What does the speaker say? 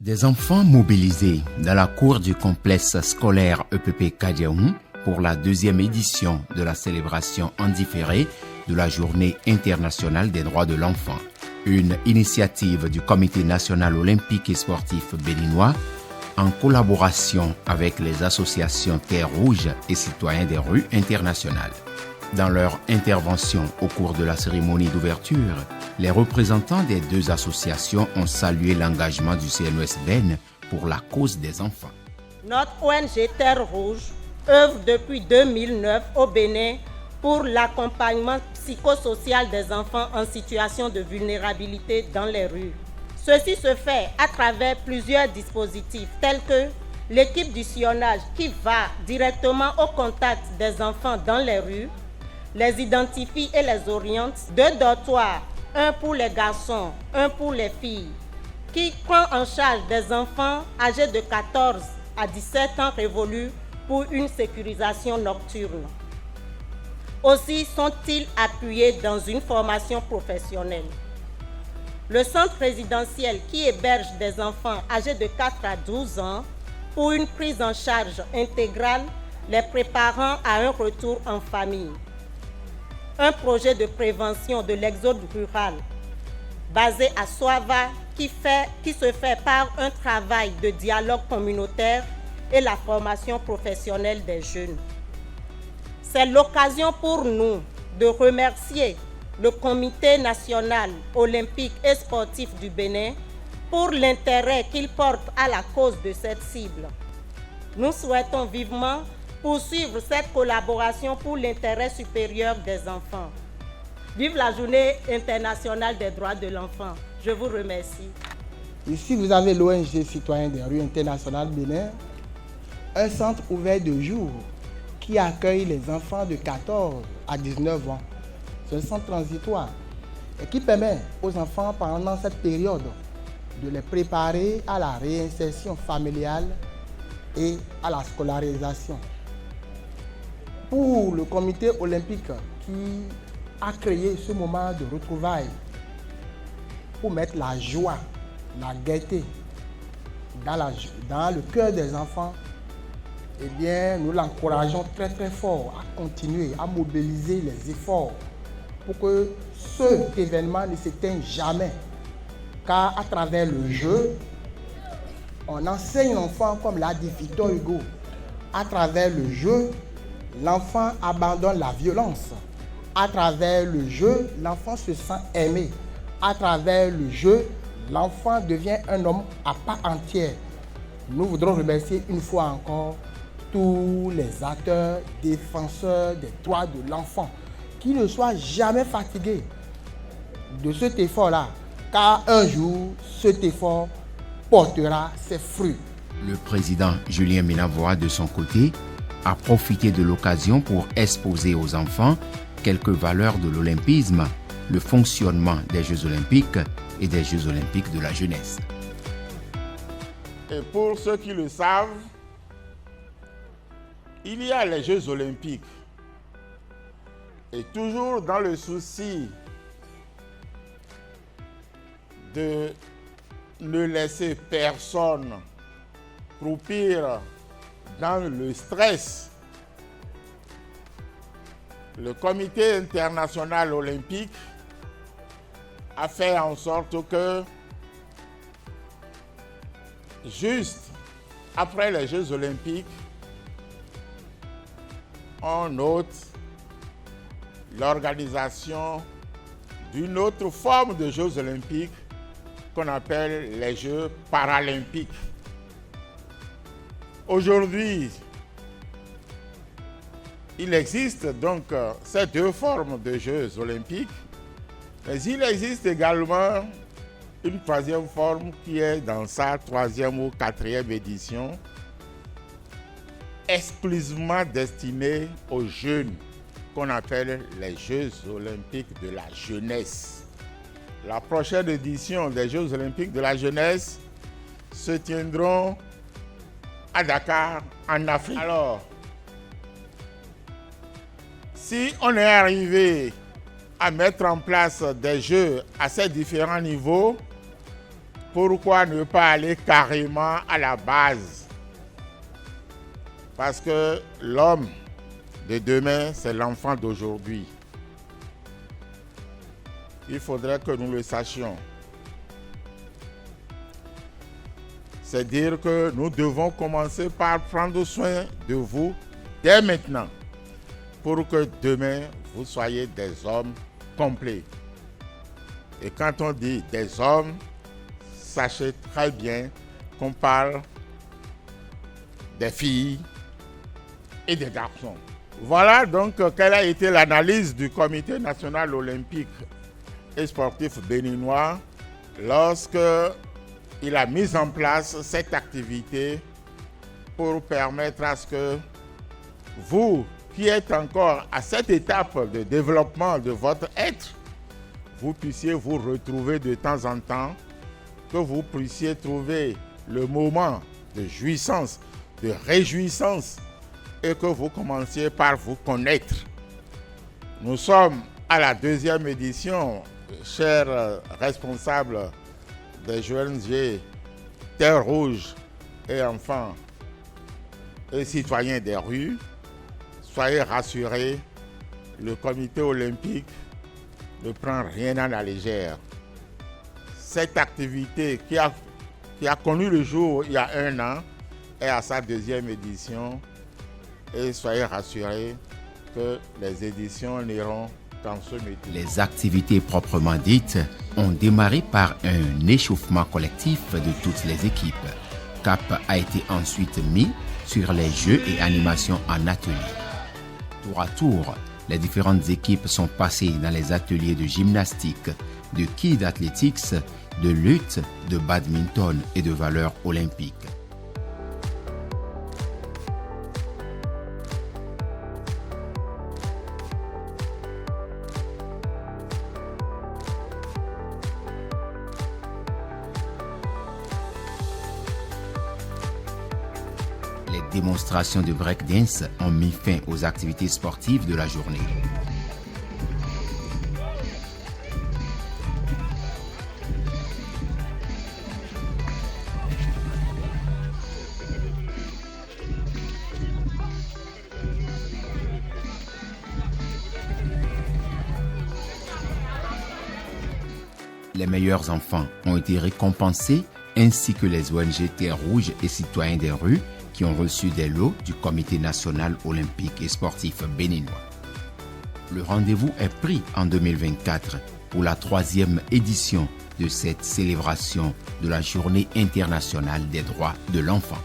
Des enfants mobilisés dans la cour du complexe scolaire EPP Kadiaou pour la deuxième édition de la célébration en différé de la Journée internationale des droits de l'enfant. Une initiative du Comité national olympique et sportif béninois en collaboration avec les associations Terre Rouge et Citoyens des rues internationales. Dans leur intervention au cours de la cérémonie d'ouverture, les représentants des deux associations ont salué l'engagement du CNOS Ben pour la cause des enfants. Notre ONG Terre Rouge œuvre depuis 2009 au Bénin pour l'accompagnement psychosocial des enfants en situation de vulnérabilité dans les rues. Ceci se fait à travers plusieurs dispositifs tels que l'équipe du sillonnage qui va directement au contact des enfants dans les rues, les identifie et les oriente, 2 dortoirs, un pour les garçons, un pour les filles, qui prend en charge des enfants âgés de 14 à 17 ans révolus pour une sécurisation nocturne. Aussi sont-ils appuyés dans une formation professionnelle. Le centre résidentiel qui héberge des enfants âgés de 4 à 12 ans pour une prise en charge intégrale, les préparant à un retour en famille. Un projet de prévention de l'exode rural basé à Soava qui se fait par un travail de dialogue communautaire et la formation professionnelle des jeunes. C'est l'occasion pour nous de remercier le Comité national olympique et sportif du Bénin pour l'intérêt qu'il porte à la cause de cette cible. Nous souhaitons vivement poursuivre cette collaboration pour l'intérêt supérieur des enfants. Vive la Journée internationale des droits de l'enfant. Je vous remercie. Ici, vous avez l'ONG Citoyens des rues internationales Bénin, un centre ouvert de jour qui accueille les enfants de 14 à 19 ans. C'est un centre transitoire et qui permet aux enfants pendant cette période de les préparer à la réinsertion familiale et à la scolarisation. Pour le comité olympique qui a créé ce moment de retrouvailles pour mettre la joie, la gaieté dans le cœur des enfants, eh bien, nous l'encourageons très très fort à continuer à mobiliser les efforts pour que cet événement ne s'éteigne jamais. Car à travers le jeu, on enseigne l'enfant, comme l'a dit Victor Hugo, à travers le jeu, l'enfant abandonne la violence. À travers le jeu, l'enfant se sent aimé. À travers le jeu, l'enfant devient un homme à part entière. Nous voudrons remercier une fois encore tous les acteurs, défenseurs des droits de l'enfant, qui ne soient jamais fatigués de cet effort-là, car un jour, cet effort portera ses fruits. Le président Julien Minavoa, de son côté, a profité de l'occasion pour exposer aux enfants quelques valeurs de l'olympisme, le fonctionnement des Jeux olympiques et des Jeux olympiques de la jeunesse. Et pour ceux qui le savent, il y a les Jeux olympiques. Et toujours dans le souci de ne laisser personne croupir dans le stress, le Comité international olympique a fait en sorte que, juste après les Jeux olympiques, on note l'organisation d'une autre forme de Jeux olympiques qu'on appelle les Jeux paralympiques. Aujourd'hui, il existe donc ces deux formes de Jeux olympiques, mais il existe également une troisième forme qui est dans sa 3e ou 4e édition, exclusivement destinée aux jeunes, qu'on appelle les Jeux olympiques de la jeunesse. La prochaine édition des Jeux olympiques de la jeunesse se tiendront à Dakar, en Afrique. Alors, si on est arrivé à mettre en place des jeux à ces différents niveaux, pourquoi ne pas aller carrément à la base? Parce que l'homme de demain, c'est l'enfant d'aujourd'hui. Il faudrait que nous le sachions. C'est dire que nous devons commencer par prendre soin de vous dès maintenant pour que demain, vous soyez des hommes complets. Et quand on dit des hommes, sachez très bien qu'on parle des filles et des garçons. Voilà donc quelle a été l'analyse du Comité national olympique et sportif béninois lorsque il a mis en place cette activité pour permettre à ce que vous, qui êtes encore à cette étape de développement de votre être, vous puissiez vous retrouver de temps en temps, que vous puissiez trouver le moment de jouissance, de réjouissance, et que vous commenciez par vous connaître. Nous sommes à la 2e édition, chers responsables des ONG Terre Rouge et enfants et citoyens des rues. Soyez rassurés, le comité olympique ne prend rien à la légère. Cette activité qui a connu le jour il y a 1 an est à sa 2e édition. Et soyez rassurés que les éditions n'iront qu'en se métier. Les activités proprement dites ont démarré par un échauffement collectif de toutes les équipes. Cap a été ensuite mis sur les jeux et animations en atelier. Tour à tour, les différentes équipes sont passées dans les ateliers de gymnastique, de kid athletics, de lutte, de badminton et de valeurs olympiques. Les démonstrations de breakdance ont mis fin aux activités sportives de la journée. Les meilleurs enfants ont été récompensés, ainsi que les ONG Terre Rouge et Citoyens des rues qui ont reçu des lots du Comité national olympique et sportif béninois. Le rendez-vous est pris en 2024 pour la 3e édition de cette célébration de la Journée internationale des droits de l'enfant.